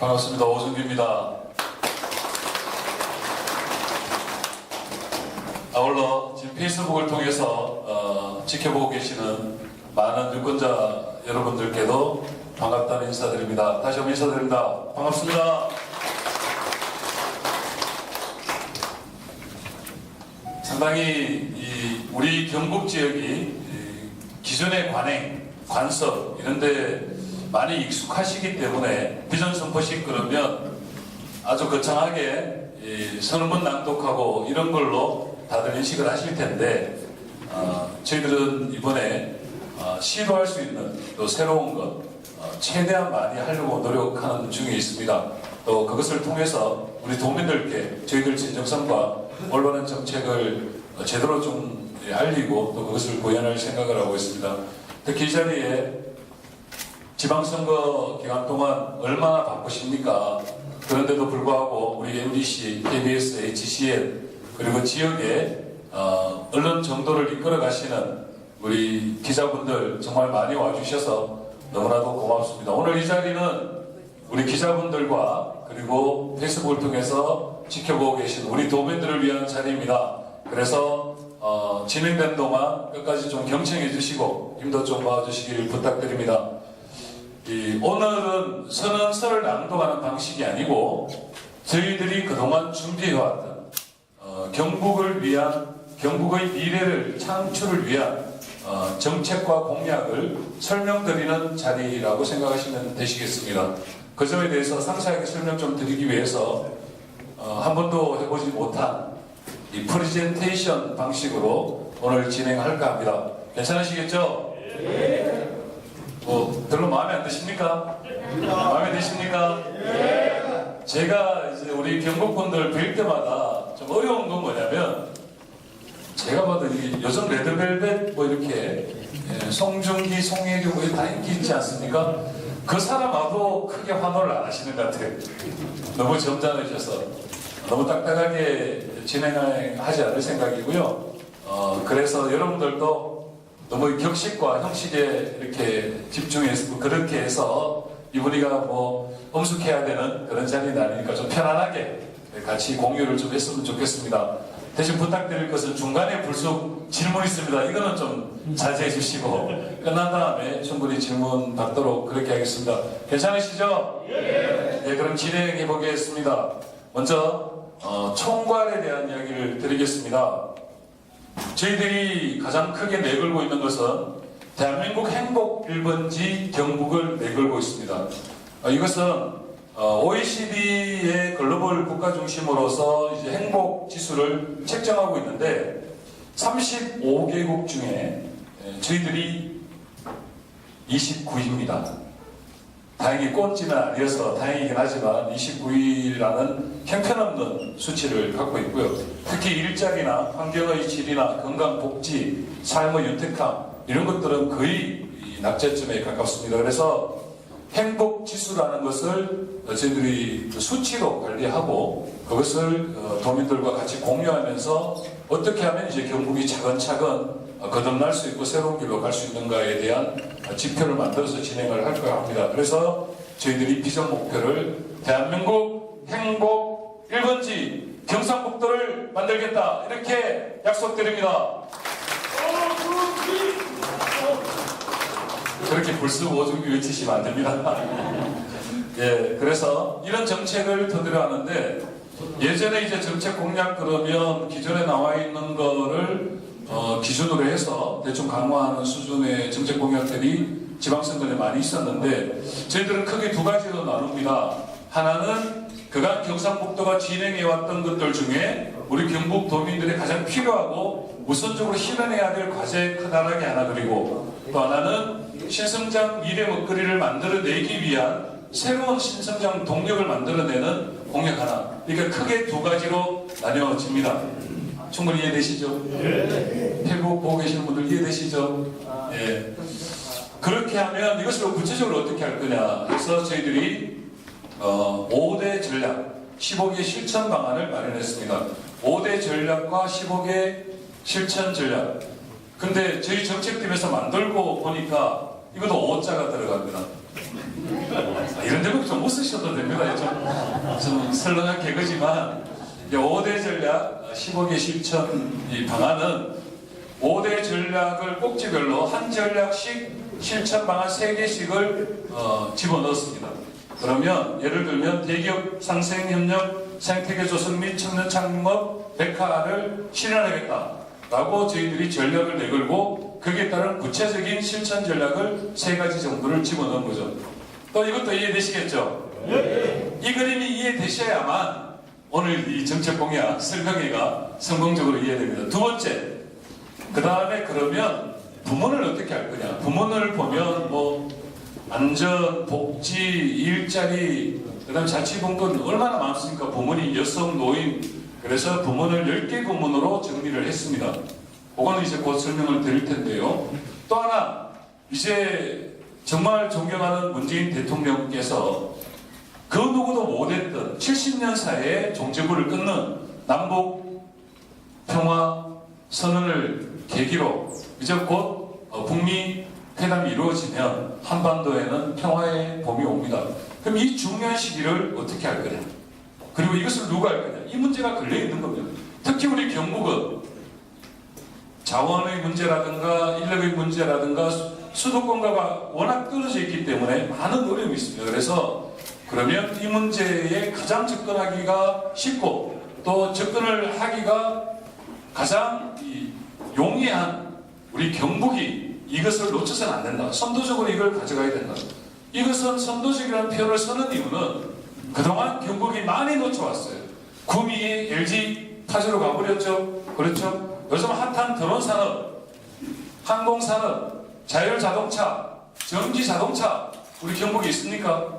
반갑습니다. 오승규입니다. 아울러 지금 페이스북을 통해서 지켜보고 계시는 많은 유권자 여러분들께도 반갑다는 인사드립니다. 다시 한번 인사드립니다. 반갑습니다. 상당히 우리 경북 지역이 기존의 관행, 관서 이런데 많이 익숙하시기 때문에 비전 선포식 그러면 아주 거창하게 선언문 낭독하고 이런 걸로 다들 인식을 하실 텐데 저희들은 이번에 시도할 수 있는 또 새로운 것 최대한 많이 하려고 노력하는 중에 있습니다. 또 그것을 통해서 우리 도민들께 저희들 진정성과 올바른 정책을 제대로 좀 알리고 또 그것을 구현할 생각을 하고 있습니다. 특히 이 자리에 지방선거 기간 동안 얼마나 바쁘십니까? 그런데도 불구하고 우리 MBC, KBS, HCN 그리고 지역의 언론 정도를 이끌어 가시는 우리 기자분들 정말 많이 와주셔서 너무나도 고맙습니다. 오늘 이 자리는 우리 기자분들과 그리고 페이스북을 통해서 지켜보고 계신 우리 도민들을 위한 자리입니다. 그래서 진행된 동안 끝까지 좀 경청해 주시고 힘도 좀 봐주시길 부탁드립니다. 오늘은 선언서를 낭독하는 방식이 아니고 저희들이 그동안 준비해왔던 경북을 위한 경북의 미래를 창출을 위한 정책과 공약을 설명드리는 자리라고 생각하시면 되시겠습니다. 그 점에 대해서 상세하게 설명 좀 드리기 위해서 한 번도 해보지 못한 이 프레젠테이션 방식으로 오늘 진행할까 합니다. 괜찮으시겠죠? 네. 별로 마음에 안 드십니까? 마음에 드십니까? 네. 제가 이제 우리 경북분들 뵐 때마다 좀 어려운 건 뭐냐면 제가 봐도 요즘 레드벨벳 뭐 이렇게 송중기, 송혜교 뭐 다 인기 있지 않습니까? 그 사람 와도 크게 환호를 안 하시는 것 같아요. 너무 점잖으셔서 너무 딱딱하게 진행하지 않을 생각이고요. 그래서 여러분들도 너무 격식과 형식에 이렇게 집중해서 그렇게 해서 이분이가 뭐 엄숙해야 되는 그런 자리는 아니니까 좀 편안하게 같이 공유를 좀 했으면 좋겠습니다. 대신 부탁드릴 것은 중간에 불쑥 질문 있습니다. 이거는 좀 자제해 주시고 끝난 다음에 충분히 질문 받도록 그렇게 하겠습니다. 괜찮으시죠? 네, 그럼 진행해 보겠습니다. 먼저 총괄에 대한 이야기를 드리겠습니다. 저희들이 가장 크게 내걸고 있는 것은 대한민국 행복 1번지 경북을 내걸고 있습니다. 이것은 OECD의 글로벌 국가 중심으로서 이제 행복 지수를 책정하고 있는데 35개국 중에 저희들이 29위입니다. 다행히 꼴찌는 아니어서 다행이긴 하지만 29위라는 형편없는 수치를 갖고 있고요. 특히 일자리나 환경의 질이나 건강복지, 삶의 윤택함 이런 것들은 거의 낙제점에 가깝습니다. 그래서 행복지수라는 것을 저희들이 수치로 관리하고 그것을 도민들과 같이 공유하면서 어떻게 하면 이제 경북이 차근차근 거듭날 수 있고 새로운 길로 갈 수 있는가에 대한 지표를 만들어서 진행을 할까 합니다. 그래서 저희들이 비전 목표를 대한민국 행복 1번지 경상북도를 만들겠다 이렇게 약속드립니다. 그렇게 불쑥 오중규 외치시면 안 됩니다. 예, 그래서 이런 정책을 토대로 하는데 예전에 이제 정책 공약 그러면 기존에 나와 있는 거를 기준으로 해서 대충 강화하는 수준의 정책 공약들이 지방선거에 많이 있었는데 저희들은 크게 두 가지로 나눕니다. 하나는 그간 경상북도가 진행해왔던 것들 중에 우리 경북 도민들이 가장 필요하고 우선적으로 실현해야 될 과제 크다랗게 하나 그리고 또 하나는 신성장 미래 먹거리를 만들어내기 위한 새로운 신성장 동력을 만들어내는 공약 하나. 그러니까 크게 두 가지로 나뉘어집니다. 충분히 이해되시죠? 네. 페이북 보고 계시는 분들 이해되시죠? 네. 그렇게 하면 이것을 구체적으로 어떻게 할 거냐 해서 저희들이 5대 전략, 15개 실천 방안을 마련했습니다. 5대 전략과 15개 실천 전략. 근데 저희 정책팀에서 만들고 보니까 이것도 5자가 들어갑니다. 이런 대목 좀 못 쓰셔도 됩니다. 좀 설렁한 개그지만 5대 전략 15개 실천 이 방안은 5대 전략을 꼭지별로 한 전략씩 실천 방안 3개씩을 집어넣었습니다. 그러면 예를 들면 대기업 상생협력 생태계 조성 및 청년 창업 백화를 실현하겠다라고 저희들이 전략을 내걸고 거기에 따른 구체적인 실천 전략을 3가지 정도를 집어넣은 거죠. 또 이것도 이해되시겠죠? 이 그림이 이해되셔야만 오늘 이 정책 공약 설명회가 성공적으로 이해됩니다. 두 번째, 그 다음에 그러면 부문을 어떻게 할 거냐? 부문을 보면 뭐 안전, 복지, 일자리, 그 다음 자치분권 얼마나 많습니까? 부문이 여성, 노인. 그래서 부문을 10개 부문으로 정리를 했습니다. 그거는 이제 곧 설명을 드릴 텐데요. 또 하나, 이제 정말 존경하는 문재인 대통령께서 그 누구도 못했던 70년 사이에 종전부를 끊는 남북 평화 선언을 계기로 이제 곧 북미 회담이 이루어지면 한반도에는 평화의 봄이 옵니다. 그럼 이 중요한 시기를 어떻게 할 거냐? 그리고 이것을 누가 할 거냐? 이 문제가 걸려 있는 겁니다. 특히 우리 경북은 자원의 문제라든가 인력의 문제라든가 수도권과가 워낙 떨어져 있기 때문에 많은 어려움이 있습니다. 그래서 그러면 이 문제에 가장 접근하기가 쉽고 또 접근을 하기가 가장 용이한 우리 경북이 이것을 놓쳐서는 안 된다. 선도적으로 이걸 가져가야 된다. 이것은 선도적이라는 표현을 쓰는 이유는 그동안 경북이 많이 놓쳐왔어요. 구미의 LG 파주로 가버렸죠. 그렇죠? 요즘 핫한 드론 산업, 항공 산업, 자율자동차, 전기자동차 우리 경북에 있습니까?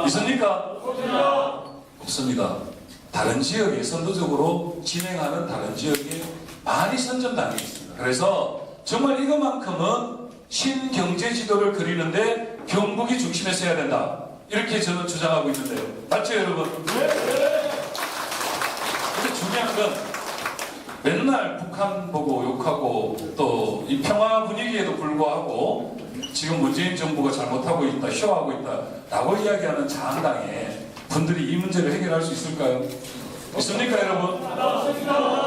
있습니까? 없습니다. 다른 지역에 선도적으로 진행하는 다른 지역에 많이 선점당해 있습니다. 그래서 정말 이것만큼은 신경제 지도를 그리는데 경북이 중심에 서야 된다. 이렇게 저는 주장하고 있는데요. 맞죠, 여러분? 네. 근데 중요한 건 맨날 북한 보고 욕하고 또 이 평화 분위기에도 불구하고 지금 문재인 정부가 잘못하고 있다, 쇼하고 있다 라고 이야기하는 자한당에 분들이 이 문제를 해결할 수 있을까요? 있습니까, 여러분?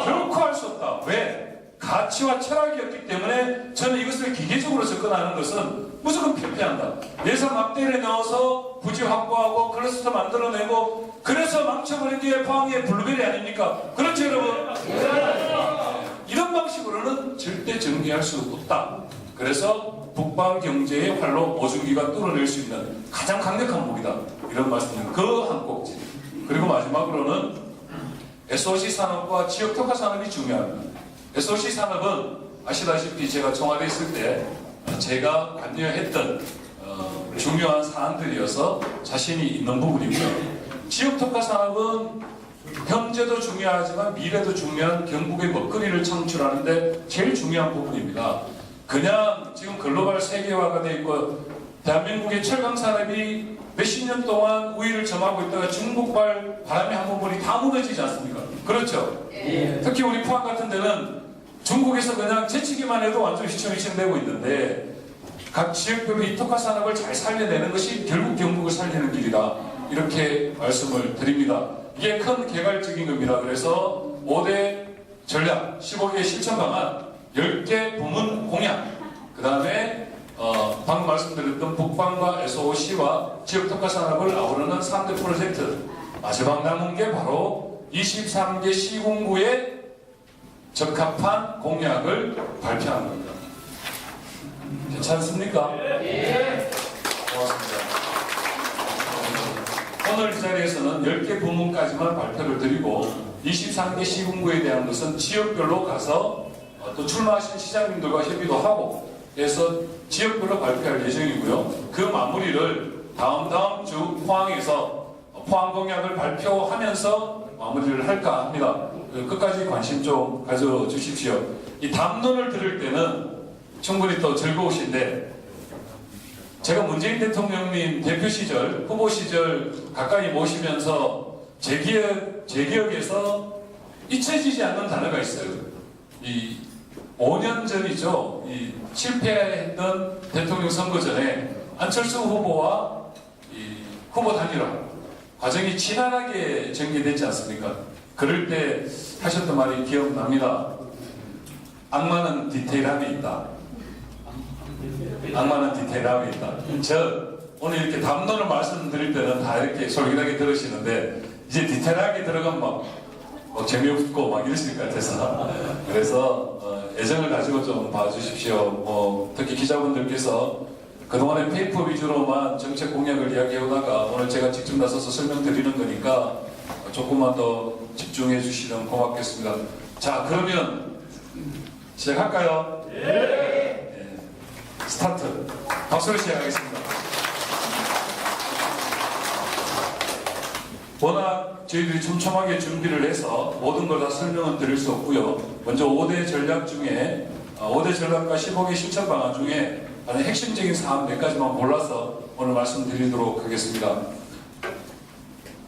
결코 할 수 없다. 왜? 가치와 철학이었기 때문에 저는 이것을 기계적으로 접근하는 것은 무조건 필패한다. 예산 막대를 넣어서 부지 확보하고 클러스터 만들어내고 그래서 망쳐버린 게 포항의 블루베리 아닙니까? 그렇죠, 여러분? 이런 방식으로는 절대 정리할 수 없다. 그래서 북방 경제의 활로 오중기가 뚫어낼 수 있는 가장 강력한 무기다. 이런 말씀을 그 한 꼭지. 그리고 마지막으로는 SOC 산업과 지역 특화 산업이 중요합니다. SOC 산업은 아시다시피 제가 청와대에 있을 때 제가 관여했던 중요한 사안들이어서 자신이 있는 부분이고요. 지역 특화 산업은 현재도 중요하지만 미래도 중요한 경북의 먹거리를 창출하는데 제일 중요한 부분입니다. 그냥 지금 글로벌 세계화가 돼 있고 대한민국의 철강 산업이 몇십 년 동안 우위를 점하고 있다가 중국발 바람이 한번 불이 다 무너지지 않습니까? 그렇죠? 특히 우리 포항 같은 데는 중국에서 그냥 제치기만 해도 완전 휘청휘청되고 있는데 각 지역별로 이 특화 산업을 잘 살려내는 것이 결국 경북을 살리는 길이다. 이렇게 말씀을 드립니다. 이게 큰 개괄적인 겁니다. 그래서 5대 전략, 15개 실천 방안, 10개 부문 공약, 그 다음에 방금 말씀드렸던 북방과 SOC와 지역 특화 산업을 아우르는 3대 프로젝트, 마지막 남은 게 바로 23개 시군구의 적합한 공약을 발표한 겁니다. 괜찮습니까? 네. 고맙습니다. 오늘 이 자리에서는 10개 부문까지만 발표를 드리고 23개 시군구에 대한 것은 지역별로 가서 또 출마하신 시장님들과 협의도 하고 해서 지역별로 발표할 예정이고요. 그 마무리를 다음 주 포항에서 포항 공약을 발표하면서 마무리를 할까 합니다. 끝까지 관심 좀 가져주십시오. 이 담론을 들을 때는 충분히 또 즐거우신데 제가 문재인 대통령님 대표 시절, 후보 시절 가까이 모시면서 제 기억에서 잊혀지지 않는 단어가 있어요. 이 5년 전이죠. 이 실패했던 대통령 선거 전에 안철수 후보와 이 후보 단일화 과정이 지난하게 전개됐지 않습니까? 그럴 때 하셨던 말이 기억납니다. 악마는 디테일함에 있다. 악마는 디테일함에 있다. 저 오늘 이렇게 담론을 말씀드릴 때는 다 이렇게 솔깃하게 들으시는데 이제 디테일하게 들어가면 막 재미없고 막 이러실 것 같아서 그래서 애정을 가지고 좀 봐주십시오. 특히 기자분들께서 그동안에 페이퍼 위주로만 정책 공약을 이야기해오다가 오늘 제가 직접 나서서 설명드리는 거니까 조금만 더 집중해 주시면 고맙겠습니다. 자, 그러면 시작할까요? 네. 스타트. 박수로 시작하겠습니다. 워낙 저희들이 촘촘하게 준비를 해서 모든 걸 다 설명은 드릴 수 없고요. 먼저 5대 전략 중에 5대 전략과 15개 실천 방안 중에 아주 핵심적인 사안 몇 가지만 골라서 오늘 말씀드리도록 하겠습니다.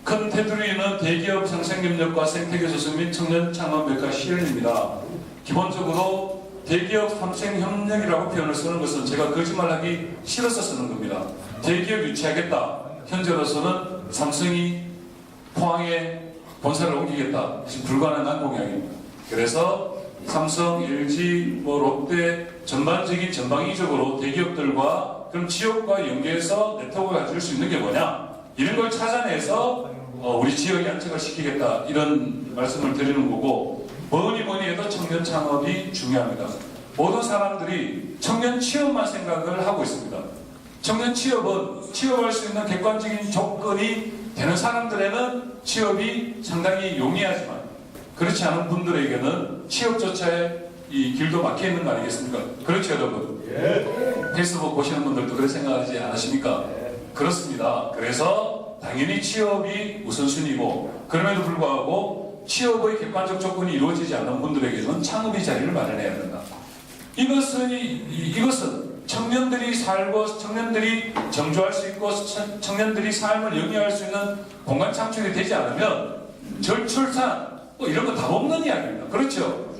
큰 테두리는 대기업 상생협력과 생태계 조성 및 청년 창업 몇가 실현입니다. 기본적으로 대기업 상생협력이라고 표현을 쓰는 것은 제가 거짓말하기 싫어서 쓰는 겁니다. 대기업 유치하겠다. 현재로서는 삼성이 포항에 본사를 옮기겠다. 지금 불가능한 공약입니다. 그래서 삼성, LG, 롯데 전반적인 전방위적으로 대기업들과 그럼 지역과 연계해서 네트워크를 가질 수 있는 게 뭐냐? 이런 걸 찾아내서 우리 지역에 안착을 시키겠다. 이런 말씀을 드리는 거고 뭐니 해도 청년 창업이 중요합니다. 모든 사람들이 청년 취업만 생각을 하고 있습니다. 청년 취업은 취업할 수 있는 객관적인 조건이 되는 사람들에는 취업이 상당히 용이하지만 그렇지 않은 분들에게는 취업조차의 이 길도 막혀 있는 거 아니겠습니까? 그렇죠, 여러분? 페이스북 보시는 분들도 그렇게 생각하지 않으십니까? 그렇습니다. 그래서 당연히 취업이 우선순위고 그럼에도 불구하고 취업의 객관적 조건이 이루어지지 않는 분들에게는 창업의 자리를 마련해야 된다. 이것은 청년들이 살고 청년들이 정조할 수 있고 청년들이 삶을 영위할 수 있는 공간 창출이 되지 않으면 절출산 이런 거 다 없는 이야기입니다. 그렇죠?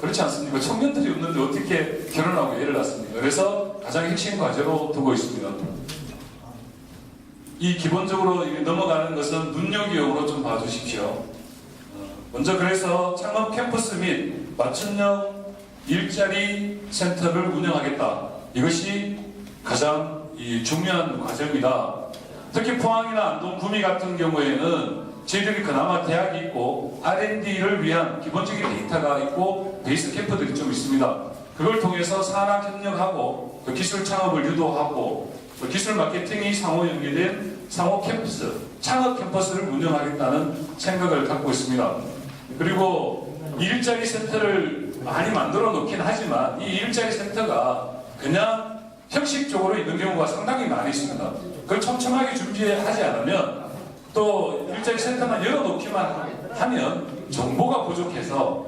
그렇지 않습니까? 청년들이 없는데 어떻게 결혼하고 애를 낳습니까? 그래서 가장 핵심 과제로 두고 있습니다. 이 기본적으로 넘어가는 것은 눈여겨용으로 좀 봐주십시오. 먼저 그래서 창업 캠퍼스 및 맞춤형 일자리 센터를 운영하겠다. 이것이 가장 중요한 과제입니다. 특히 포항이나 안동, 구미 같은 경우에는 저희들이 그나마 대학이 있고 R&D를 위한 기본적인 데이터가 있고 베이스 캠프들이 좀 있습니다. 그걸 통해서 산학 협력하고 기술 창업을 유도하고 기술 마케팅이 상호 연계된 상호 캠퍼스, 창업 캠퍼스를 운영하겠다는 생각을 갖고 있습니다. 그리고 일자리 센터를 많이 만들어 놓긴 하지만 이 일자리 센터가 그냥 형식적으로 있는 경우가 상당히 많이 있습니다. 그걸 촘촘하게 준비하지 않으면 또 일자리 센터만 열어놓기만 하면 정보가 부족해서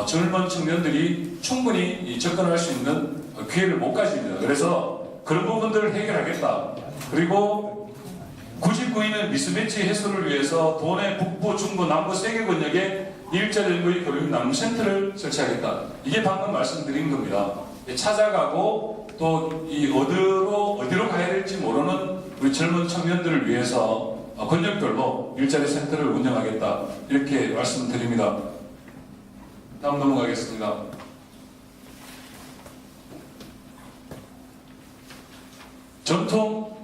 젊은 청년들이 충분히 접근할 수 있는 기회를 못 가집니다. 그래서 그런 부분들을 해결하겠다. 그리고 99인의 미스매치 해소를 위해서 도내 북부, 중부, 남부 3개 권역에 일자리 연구의 교육 남센터를 설치하겠다. 이게 방금 말씀드린 겁니다. 찾아가고 또 어디로 가야 될지 모르는 우리 젊은 청년들을 위해서 권역별로 일자리 센터를 운영하겠다. 이렇게 말씀드립니다. 다음 넘어가겠습니다. 전통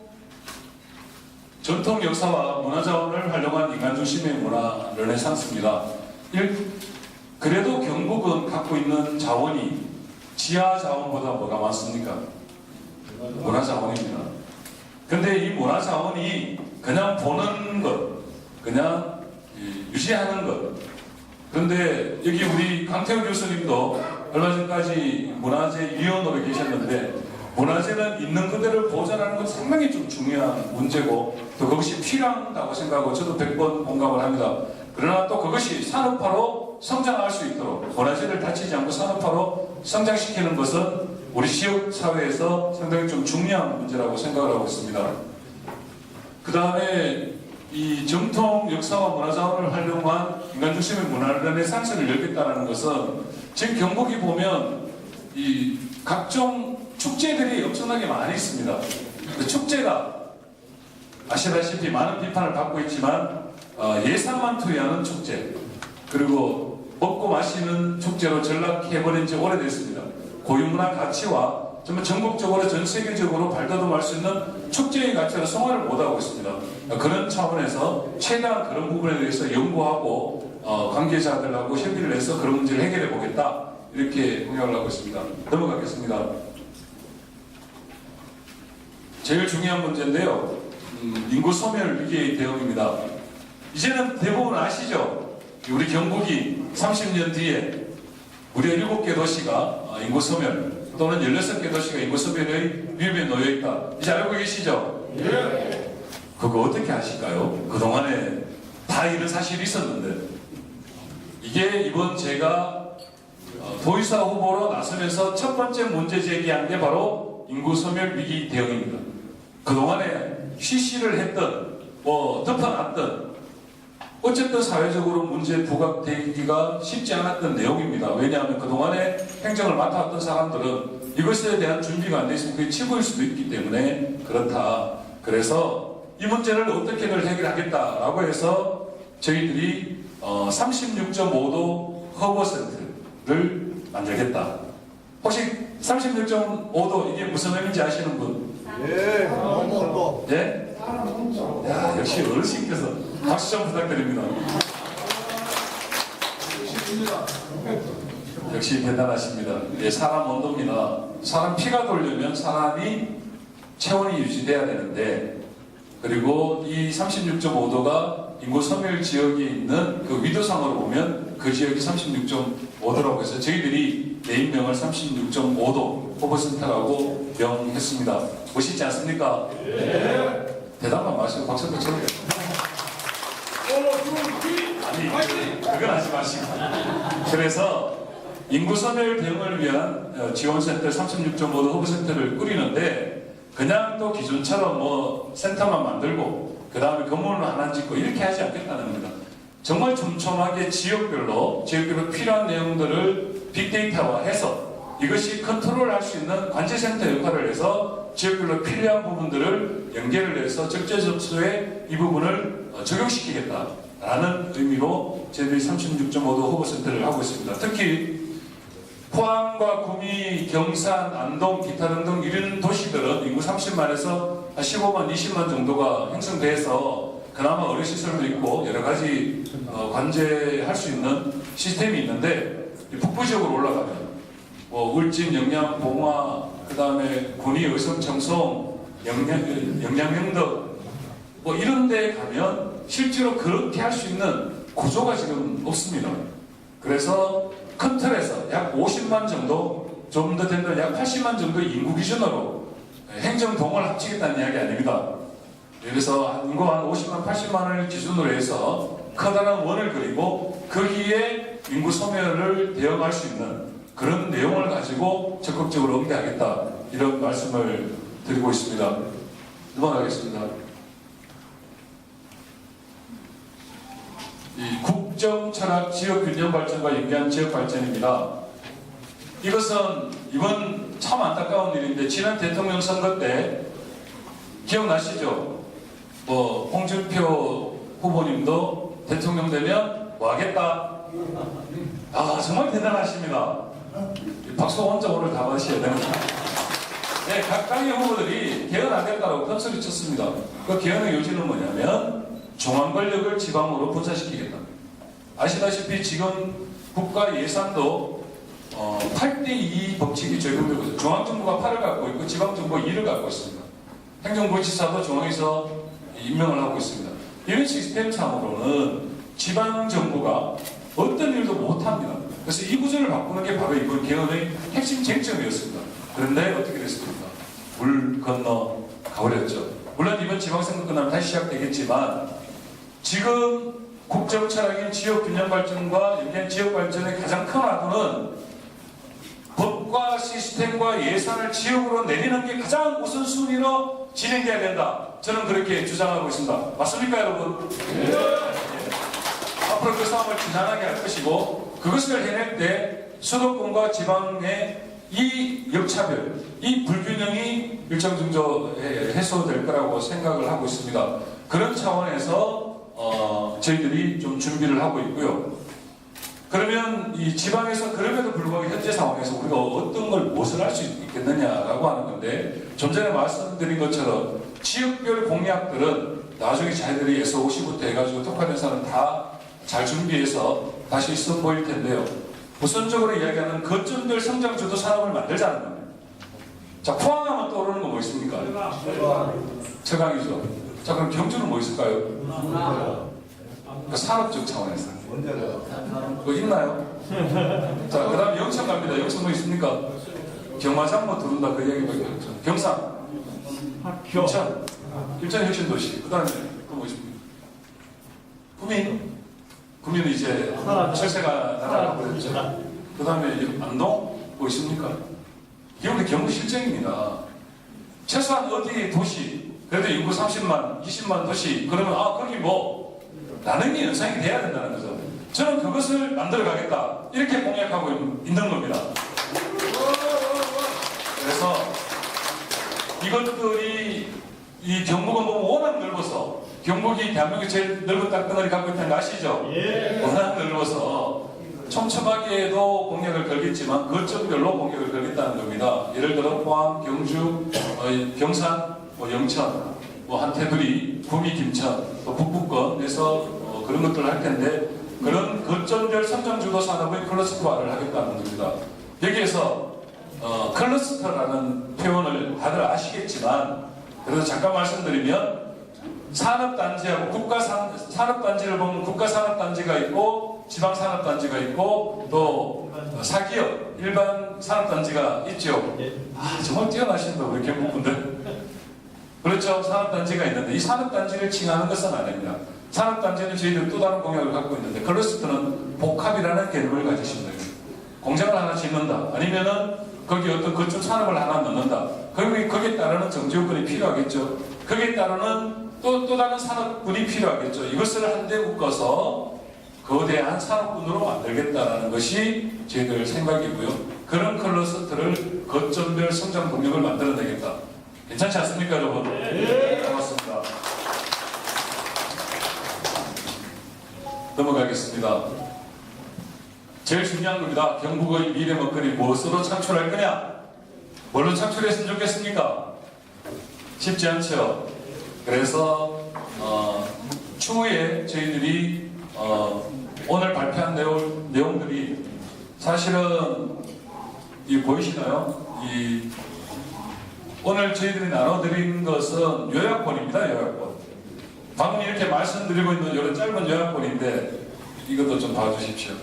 역사와 문화자원을 활용한 인간 중심의 문화 르네상스입니다. 그래도 경북은 갖고 있는 자원이 지하 자원보다 뭐가 많습니까? 문화 자원입니다. 근데 이 문화 자원이 그냥 보는 것, 그냥 유지하는 것. 그런데 여기 우리 강태우 교수님도 얼마 전까지 문화재위원으로 계셨는데 문화재는 있는 그대로 보존하는 건 상당히 좀 중요한 문제고 또 그것이 필요하다고 생각하고 저도 100번 공감을 합니다. 그러나 또 그것이 산업화로 성장할 수 있도록 문화재를 다치지 않고 산업화로 성장시키는 것은 우리 지역 사회에서 상당히 좀 중요한 문제라고 생각을 하고 있습니다. 그 다음에 이 정통 역사와 문화자원을 활용한 인간 중심의 문화 르네상스를 열겠다는 것은 지금 경북이 보면 이 각종 축제들이 엄청나게 많이 있습니다. 그 축제가 아시다시피 많은 비판을 받고 있지만 예산만 투여하는 축제, 그리고 먹고 마시는 축제로 전락해버린 지 오래됐습니다. 고유문화 가치와 정말 전국적으로 전 세계적으로 발돋움할 수 있는 축제의 가치로 성화를 못하고 있습니다. 그런 차원에서 최대한 그런 부분에 대해서 연구하고 관계자들하고 협의를 해서 그런 문제를 해결해 보겠다, 이렇게 공약을 하고 있습니다. 넘어가겠습니다. 제일 중요한 문제인데요, 인구 소멸 위기의 대응입니다. 이제는 대부분 아시죠? 우리 경북이 30년 뒤에 무려 7개 도시가 인구 소멸, 또는 16개 도시가 인구 소멸의 위험에 놓여 있다. 이제 알고 계시죠? 예. 그거 어떻게 아실까요? 그동안에 다 이런 사실이 있었는데, 이게 이번 제가 도의사 후보로 나서면서 첫 번째 문제 제기한 게 바로 인구 소멸 위기 대응입니다. 그동안에 쉬쉬를 했던, 덮어놨던, 어쨌든 사회적으로 문제 부각되기가 쉽지 않았던 내용입니다. 왜냐하면 그동안에 행정을 맡아왔던 사람들은 이것에 대한 준비가 안 돼 있으면 그게 치부일 수도 있기 때문에 그렇다. 그래서 이 문제를 어떻게든 해결하겠다라고 해서 저희들이 36.5도 허브센터를 만들겠다. 혹시 36.5도 이게 무슨 의미인지 아시는 분? 예, 너무 예? 야, 역시 어르신께서 박수 좀 부탁드립니다. 역시 대단하십니다. 예, 사람 온도입니다. 사람 피가 돌려면 사람이 체온이 유지돼야 되는데, 그리고 이 36.5도가 인구 소멸 지역에 있는 그 위도상으로 보면 그 지역이 36.5도라고 해서 저희들이 네임명을 36.5도 허브센터라고 명했습니다. 멋있지 않습니까? 네. 대답만 마시고 박수 한번 쳐주세요. 아니, 그건 하지 마시고. 그래서 인구 소멸 대응을 위한 지원센터 36.5도 허브센터를 꾸리는데, 그냥 또 기존처럼 센터만 만들고 그 다음에 건물을 하나 짓고 이렇게 하지 않겠다는 겁니다. 정말 촘촘하게 지역별로 필요한 내용들을 빅데이터화해서 이것이 컨트롤할 수 있는 관제센터 역할을 해서 지역별로 필요한 부분들을 연계를 해서 적재적소에 이 부분을 적용시키겠다라는 의미로 저희들이 36.5도 허브센터를 하고 있습니다. 특히 포항과 구미, 경산, 안동, 기타 등등 이런 도시들은 인구 30만에서 한 15만, 20만 정도가 형성돼서 그나마 의료시설도 있고 여러 가지 관제할 수 있는 시스템이 있는데, 북부 지역으로 올라가면 울진, 영양, 봉화, 그 다음에 군위, 의성, 청송, 영양영덕 이런 데 가면 실제로 그렇게 할 수 있는 구조가 지금 없습니다. 그래서 큰 틀에서 약 50만 정도, 좀 더 된다면 약 80만 정도 인구 기준으로 행정동을 합치겠다는 이야기 아닙니다. 그래서 인구 한 50만, 80만을 기준으로 해서 커다란 원을 그리고 거기에 인구 소멸을 대응할 수 있는 그런 내용을 가지고 적극적으로 응대하겠다, 이런 말씀을 드리고 있습니다. 넘어가겠습니다. 이 국정철학 지역균형 발전과 연계한 지역 발전입니다. 이것은 이번 참 안타까운 일인데, 지난 대통령 선거 때 기억나시죠? 홍준표 후보님도 대통령 되면 뭐 하겠다? 정말 대단하십니다. 박수 혼자 오늘 다 받으셔야 됩니다. 네, 각각의 후보들이 개헌하겠다고 큰 소리 쳤습니다. 그 개헌의 요지는 뭐냐면 중앙 권력을 지방으로 분산시키겠다. 아시다시피 지금 국가 예산도 8대2 법칙이 적용되고 있어요. 중앙정부가 8을 갖고 있고 지방정부가 2를 갖고 있습니다. 행정부지사도 중앙에서 임명을 하고 있습니다. 이런 시스템상으로는 지방정부가 어떤 일도 못합니다. 그래서 이 구조를 바꾸는 게 바로 이번 개헌의 핵심 쟁점이었습니다. 그런데 어떻게 됐습니까? 물 건너 가버렸죠. 물론 이번 지방선거 끝나면 다시 시작되겠지만, 지금 국정 철학인 지역 균형 발전과 연계한 지역 발전의 가장 큰 화두는 법과 시스템과 예산을 지역으로 내리는 게 가장 우선순위로 진행돼야 된다. 저는 그렇게 주장하고 있습니다. 맞습니까, 여러분? 네. 앞으로 그 싸움을 지난하게 할 것이고, 그것을 해낼 때 수도권과 지방의 이 역차별, 이 불균형이 일정 정도 해소될 거라고 생각을 하고 있습니다. 그런 차원에서 저희들이 좀 준비를 하고 있고요. 그러면 이 지방에서 그럼에도 불구하고 현재 상황에서 우리가 어떤 걸 무엇을 할 수 있겠느냐라고 하는 건데, 좀 전에 말씀드린 것처럼 지역별 공약들은 나중에 자기들이 S50부터 해가지고 특화연사는 다 잘 준비해서 다시 있어 보일 텐데요. 우선적으로 이야기하는 거점별 성장주도 산업을 만들자는 겁니다. 자, 포항하면 떠오르는 거 뭐 있습니까? 최강이죠. 자, 그럼 경주는 뭐 있을까요? 그 산업적 차원에서. 뭐 있나요? 자, 그 다음에 영천 갑니다. 영천 뭐 있습니까? 경마장 뭐 들어온다 그 이야기밖에 없죠. 경상, 인천, 일천 혁신도시. 그 다음에 또 뭐 있습니까? 구민은 이제 철새가 날아가 버렸죠. 그 다음에 안동 뭐 있습니까? 이게 우리 경북 실정입니다. 최소한 어디 도시, 그래도 인구 30만, 20만 도시, 그러면 거기 뭐 나눔이 연상이 돼야 된다는 거죠. 저는 그것을 만들어 가겠다, 이렇게 공약하고 있는 겁니다. 그래서 이것들이 이 경북은 보면 워낙 넓어서, 경북이 대한민국 제일 넓은 땅덩어리 갖고 있다는 거 아시죠? 예. 워낙 넓어서 촘촘하게도 공약을 걸겠지만 거점별로 공약을 걸겠다는 겁니다. 예를 들어 포항, 경주, 경산, 영천, 한태두리, 구미, 김천, 또 북부권에서 그런 것들을 할 텐데, 그런 거점별 성장주도 산업의 클러스터화를 하겠다는 겁니다. 여기에서 클러스터라는 표현을 다들 아시겠지만, 그래서 잠깐 말씀드리면, 산업단지하고 산업단지를 보면 국가산업단지가 있고 지방산업단지가 있고 또 사기업, 일반 산업단지가 있죠. 정말 뛰어나신다 우리 경북분들. 그렇죠. 산업단지가 있는데 이 산업단지를 칭하는 것은 아닙니다. 산업단지는 저희들 또 다른 공약을 갖고 있는데, 클러스터는 복합이라는 개념을 가지시면 돼요. 공장을 하나 짓는다, 아니면은 거기 어떤 거점 산업을 하나 넣는다. 거기에 따르는 정지요건이 필요하겠죠. 거기에 따르는 또 다른 산업군이 필요하겠죠. 이것을 한데 묶어서 거대한 산업군으로 만들겠다는 것이 저희들 생각이고요. 그런 클러스터를 거점별 성장 동력을 만들어내겠다. 괜찮지 않습니까, 여러분? 네. 고맙습니다. 넘어가겠습니다. 제일 중요한 겁니다. 경북의 미래 먹거리 무엇으로 창출할 거냐? 뭘로 창출했으면 좋겠습니까? 쉽지 않죠. 그래서 추후에 저희들이 오늘 발표한 내용들이 사실은 보이시나요? 오늘 저희들이 나눠드린 것은 요약본입니다. 요약본. 방금 이렇게 말씀드리고 있는 이런 짧은 요약본인데, 이것도 좀 봐주십시오.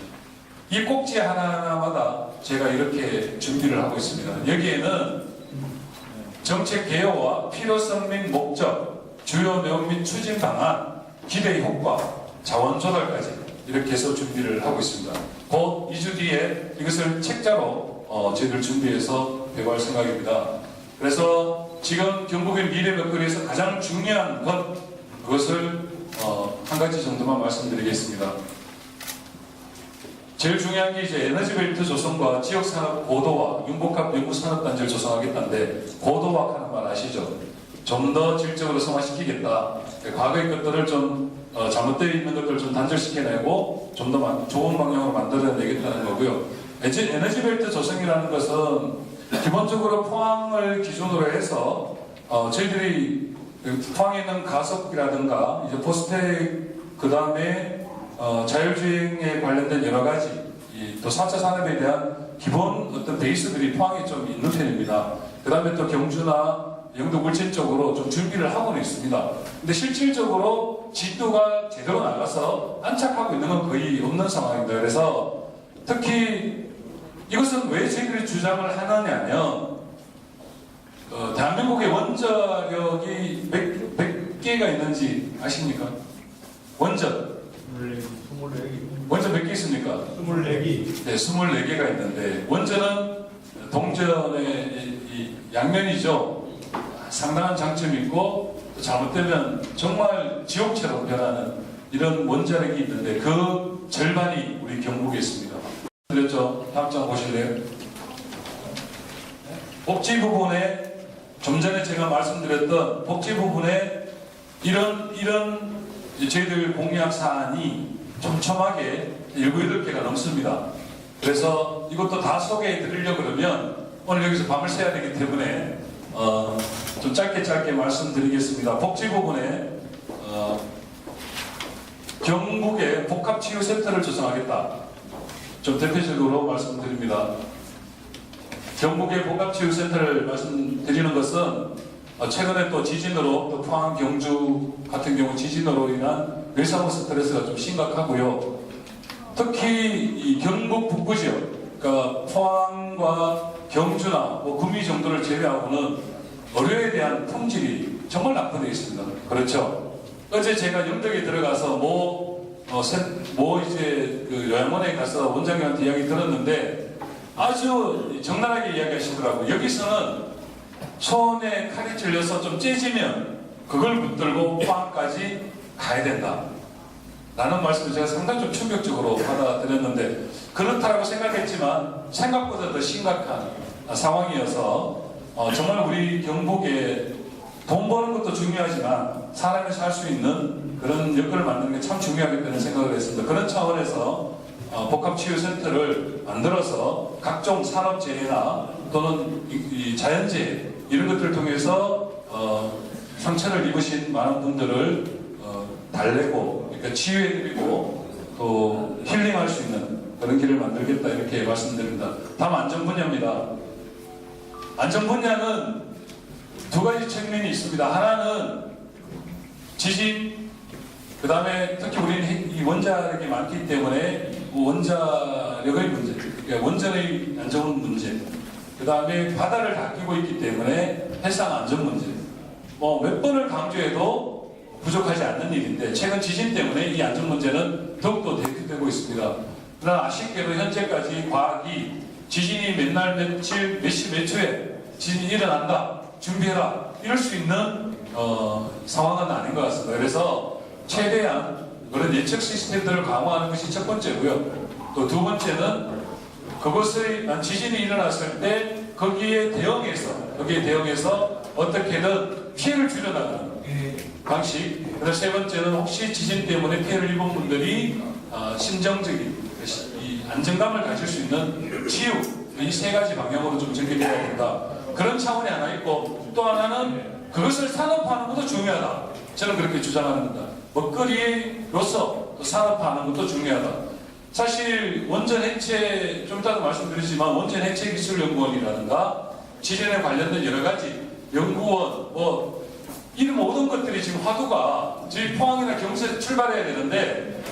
이 꼭지 하나하나마다 제가 이렇게 준비를 하고 있습니다. 여기에는 정책 개요와 필요성 및 목적, 주요 내용 및 추진 방안, 기대 효과, 자원 조달까지 이렇게 해서 준비를 하고 있습니다. 곧 2주 뒤에 이것을 책자로 저희들 준비해서 배포할 생각입니다. 그래서 지금 경북의 미래 먹거리에서 가장 중요한 그것을 한 가지 정도만 말씀드리겠습니다. 제일 중요한 게 이제 에너지벨트 조성과 지역산업 고도화, 융복합 연구산업단지를 조성하겠다는데, 고도화하는 말 아시죠? 좀 더 질적으로 성화시키겠다. 과거의 것들을 좀 잘못되어 있는 것들을 좀 단절시켜내고 좀 더 좋은 방향으로 만들어내겠다는 거고요. 에너지벨트 조성이라는 것은 기본적으로 포항을 기준으로 해서 저희들이 포항에 있는 가속이라든가 이제 포스텍, 그 다음에 자율주행에 관련된 여러 가지 또 4차 산업에 대한 기본 어떤 베이스들이 포항에 좀 있는 편입니다. 그 다음에 또 경주나 영도 물질 쪽으로 좀 준비를 하고는 있습니다. 근데 실질적으로 진도가 제대로 나가서 안착하고 있는 건 거의 없는 상황입니다. 그래서 특히 이것은 왜 저희들이 주장을 하느냐면, 대한민국의 원자력이 몇 개가 있는지 아십니까? 원전. 24개. 원전 몇 개 있습니까? 24개. 네, 24개가 있는데, 원전은 동전의 이 양면이죠. 상당한 장점이 있고, 또 잘못되면 정말 지옥처럼 변하는 이런 원자력이 있는데, 그 절반이 우리 경북에 있습니다. 그랬죠. 다음 장 보실래요? 복지 부분에 좀 전에 제가 말씀드렸던 복지 부분에 이런 저희들 공약 사안이 촘촘하게 7, 8개가 넘습니다. 그래서 이것도 다 소개해 드리려고 그러면 오늘 여기서 밤을 새야 되기 때문에 좀 짧게 말씀드리겠습니다. 복지 부분에 경북에 복합치유센터를 조성하겠다. 좀 대표적으로 말씀드립니다. 경북의 복합치유센터를 말씀드리는 것은 최근에 또 지진으로 또 포항, 경주 같은 경우 지진으로 인한 외상후 스트레스가 좀 심각하고요. 특히 이 경북 북부 지역, 그러니까 포항과 경주나 뭐 구미 정도를 제외하고는 의료에 대한 품질이 정말 나쁘게 있습니다. 그렇죠? 어제 제가 영덕에 들어가서 이제 그 요양원에 가서 원장님한테 이야기 들었는데 아주 적나라하게 이야기하시더라고요. 여기서는 손에 칼이 찔려서 좀 째지면 그걸 붙들고 포항까지 가야 된다. 라는 말씀을 제가 상당히 좀 충격적으로 받아들였는데 그렇다고 생각했지만 생각보다 더 심각한 상황이어서 정말 우리 경북에 돈 버는 것도 중요하지만 사람이 살 수 있는 그런 여건을 만드는 게 참 중요하겠다는 생각을 했습니다. 그런 차원에서 복합치유센터를 만들어서 각종 산업재해나 또는 이 자연재해 이런 것들을 통해서 상처를 입으신 많은 분들을 달래고 그러니까 치유해드리고 또 힐링할 수 있는 그런 길을 만들겠다 이렇게 말씀드립니다. 다음 안전 분야입니다. 안전 분야는 두 가지 측면이 있습니다. 하나는 지진, 그 다음에 특히 우리는 이 원자력이 많기 때문에 원자력의 문제, 그러니까 원전의 안전 문제, 그 다음에 바다를 닦이고 있기 때문에 해상 안전 문제. 몇 번을 강조해도 부족하지 않는 일인데 최근 지진 때문에 이 안전 문제는 더욱더 대두되고 있습니다. 그러나 아쉽게도 현재까지 과학이 지진이 맨날 며칠, 몇 시, 몇 초에 지진이 일어난다, 준비해라 이럴 수 있는 상황은 아닌 것 같습니다. 그래서 최대한 그런 예측 시스템들을 강화하는 것이 첫 번째고요. 또 두 번째는 그것의 지진이 일어났을 때 거기에 대응해서 어떻게든 피해를 줄여나가는 방식. 그래서 세 번째는 혹시 지진 때문에 피해를 입은 분들이 심정적인 이 안정감을 가질 수 있는 치유, 이 세 가지 방향으로 좀 전개되어야 된다. 그런 차원이 하나 있고 또 하나는 그것을 산업화하는 것도 중요하다. 저는 그렇게 주장합니다. 먹거리로서 산업화하는 것도 중요하다. 사실 원전 해체, 좀 이따도 말씀드리지만 원전 해체 기술연구원이라든가 지진에 관련된 여러 가지 연구원, 이 모든 것들이 지금 화두가 저희 포항이나 경주에서 출발해야 되는데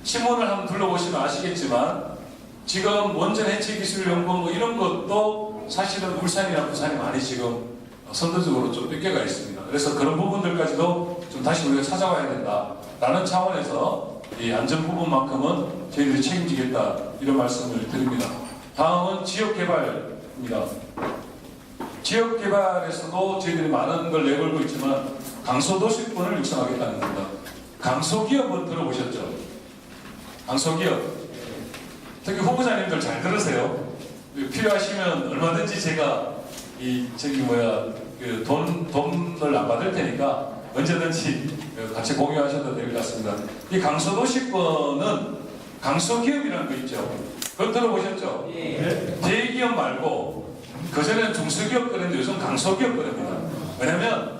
신문을 한번 둘러보시면 아시겠지만 지금 원전 해체 기술연구원 이런 것도 사실은 울산이나 부산이 많이 지금 선도적으로 좀 뺏겨가 있습니다. 그래서 그런 부분들까지도 좀 다시 우리가 찾아와야 된다라는 차원에서 이 안전 부분만큼은 저희들이 책임지겠다 이런 말씀을 드립니다. 다음은 지역개발입니다. 지역개발에서도 저희들이 많은 걸 내걸고 있지만 강소도시권을 육성하겠다는 겁니다. 강소기업은 들어보셨죠? 강소기업. 특히 후보자님들 잘 들으세요. 필요하시면 얼마든지 제가 돈을 안 받을 테니까 언제든지 같이 공유하셔도 될 것 같습니다. 이 강소도시권은 강소기업이라는 거 있죠. 그거 들어보셨죠? 네. 대기업 말고 그전에는 중소기업 거랬는데 요즘 강소기업 거랍니다. 왜냐면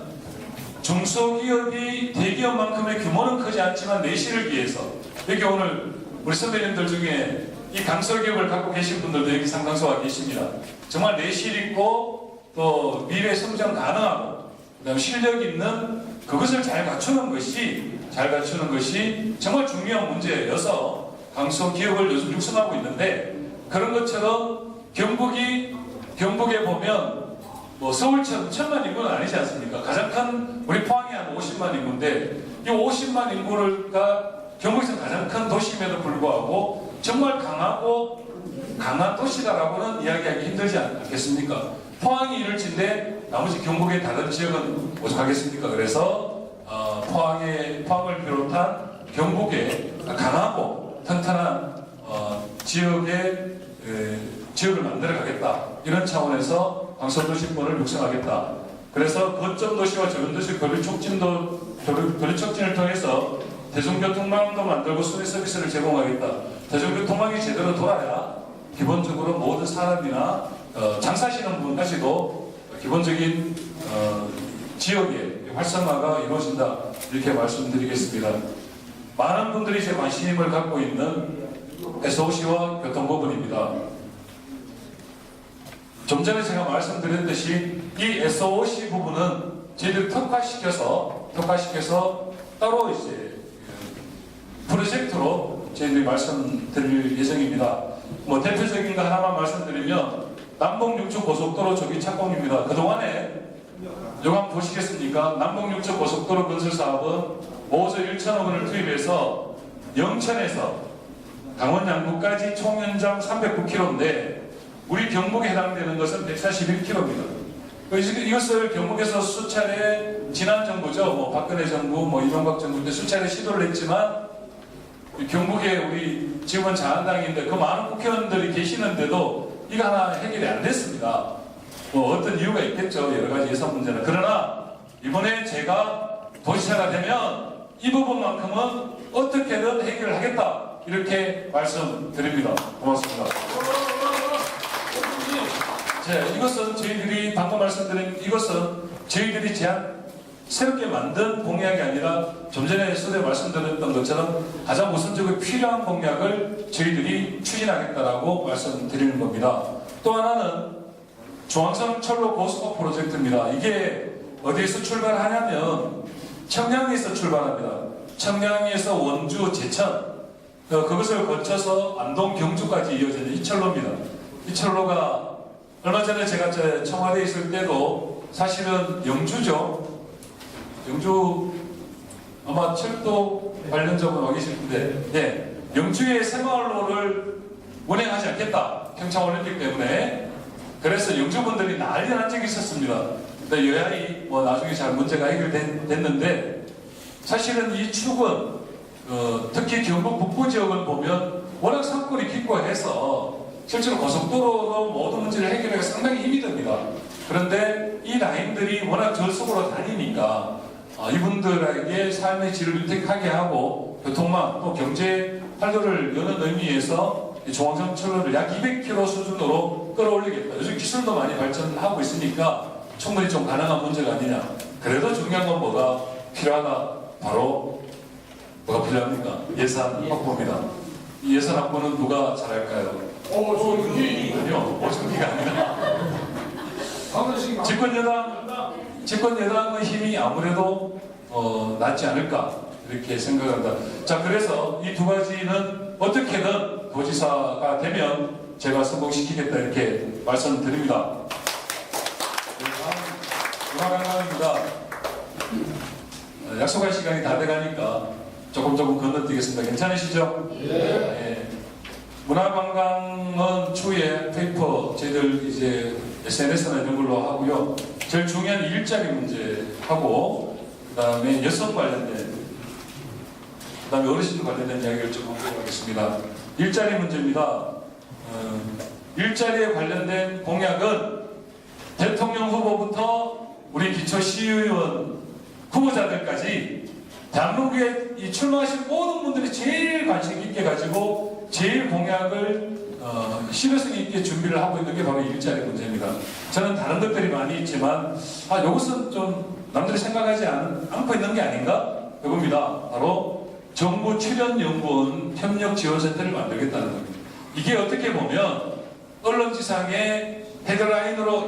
중소기업이 대기업만큼의 규모는 크지 않지만 내실을 위해서 여기 오늘 우리 선배님들 중에 이 강소기업을 갖고 계신 분들도 여기 상당수가 계십니다. 정말 내실 있고 또 미래 성장 가능하고 그다음에 실력 있는 그것을 잘 갖추는 것이 정말 중요한 문제여서 강소기업을 요즘 육성하고 있는데 그런 것처럼 경북에 보면 서울처럼 1000만 인구는 아니지 않습니까? 가장 큰 우리 포항이 한 50만 인구인데 이 50만 인구가 경북에서 가장 큰 도시임에도 불구하고 정말 강한 도시다라고는 이야기하기 힘들지 않겠습니까? 포항이 이럴진데 나머지 경북의 다른 지역은 오죽하겠습니까? 그래서 포항을 비롯한 경북에 강하고 튼튼한 지역을 만들어가겠다. 이런 차원에서 강서도시권을 육성하겠다. 그래서 거점 도시와 저변 도시 거리 촉진을 통해서 대중교통망도 만들고 수리 서비스를 제공하겠다. 대중교통망이 제대로 돌아야 기본적으로 모든 산업이나 장사하시는 분까지도 기본적인 지역의 활성화가 이루어진다. 이렇게 말씀드리겠습니다. 많은 분들이 제 관심을 갖고 있는 SOC와 교통부분입니다. 좀 전에 제가 말씀드렸듯이 이 SOC 부분은 저희들이 특화시켜서 따로 이제 프로젝트로 저희들이 말씀드릴 예정입니다. 뭐 대표적인 거 하나만 말씀드리면 남북6주 고속도로 조기 착공입니다. 그동안에 요거 한번 보시겠습니까? 남북6주 고속도로 건설 사업은 5조 1천억 원을 투입해서 영천에서 강원 양구까지 총 연장 309km인데 우리 경북에 해당되는 것은 141km입니다. 이것을 경북에서 수차례 지난 정부죠. 뭐 박근혜 정부, 뭐 이명박 정부 때 수차례 시도를 했지만 경북에 우리 지금은 자한당인데 그 많은 국회의원들이 계시는데도 이거 하나 해결이 안 됐습니다. 뭐 어떤 이유가 있겠죠. 여러 가지 예산 문제는. 그러나 이번에 제가 도지사가 되면 이 부분만큼은 어떻게든 해결을 하겠다. 이렇게 말씀드립니다. 고맙습니다. 이것은 저희들이 방금 말씀드린 이것은 저희들이 새롭게 만든 공약이 아니라 좀 전에 수대 말씀드렸던 것처럼 가장 우선적으로 필요한 공약을 저희들이 추진하겠다라고 말씀드리는 겁니다. 또 하나는 중앙선 철로 고속도 프로젝트입니다. 이게 어디에서 출발하냐면 청량리에서 출발합니다. 청량리에서 원주, 제천 그것을 거쳐서 안동, 경주까지 이어지는 이 철로입니다. 이 철로가 얼마 전에 제가 청와대에 있을 때도 사실은 영주죠. 영주 아마 철도 관련적으로 와 계실 텐데 영주의 새마을로를 운행하지 않겠다. 평창올림픽 때문에. 그래서 영주분들이 난리 난 적이 있었습니다. 근데 여야이 뭐 나중에 잘 문제가 해결됐는데 사실은 이 축은 특히 경북 북부 지역을 보면 워낙 산골이 깊고 해서 실제로 고속도로로 모든 문제를 해결하기가 상당히 힘이 듭니다. 그런데 이 라인들이 워낙 저속으로 다니니까 이분들에게 삶의 질을 윤택하게 하고 교통망 또 경제 활로를 여는 의미에서 중앙선 철로를 약 200km 수준으로 끌어올리겠다. 요즘 기술도 많이 발전하고 있으니까 충분히 좀 가능한 문제가 아니냐. 그래도 중요한 건 뭐가 필요하다. 바로 뭐가 필요합니까? 예산 확보입니다. 이 예산 확보는 누가 잘할까요? 아니요, 오준기가 아니라 집권여당의 힘이 아무래도 낫지 않을까 이렇게 생각합니다. 자, 그래서 이 두 가지는 어떻게든 도지사가 되면 제가 성공시키겠다 이렇게 말씀드립니다. 문화관광입니다. 약속할 시간이 다 돼가니까 조금 건너뛰겠습니다. 괜찮으시죠? 네. 문화관광은 추후에 페이퍼 저희들 이제 SNS나 이런 걸로 하고요. 제일 중요한 일자리 문제하고 그다음에 여성 관련된 그다음에 어르신 관련된 이야기를 좀 하도록 하겠습니다. 일자리 문제입니다. 일자리에 관련된 공약은 대통령 후보부터 우리 기초시의원 후보자들까지 대한민국에 이 출마하신 모든 분들이 제일 관심 있게 가지고 제일 공약을 실효성 있게 준비를 하고 있는 게 바로 일자리 문제입니다. 저는 다른 것들이 많이 있지만 이것은 좀 남들이 생각하지 않고 있는 게 아닌가? 이겁니다. 바로 정부 출연연구원 협력지원센터를 만들겠다는 겁니다. 이게 어떻게 보면 언론지상에 헤드라인으로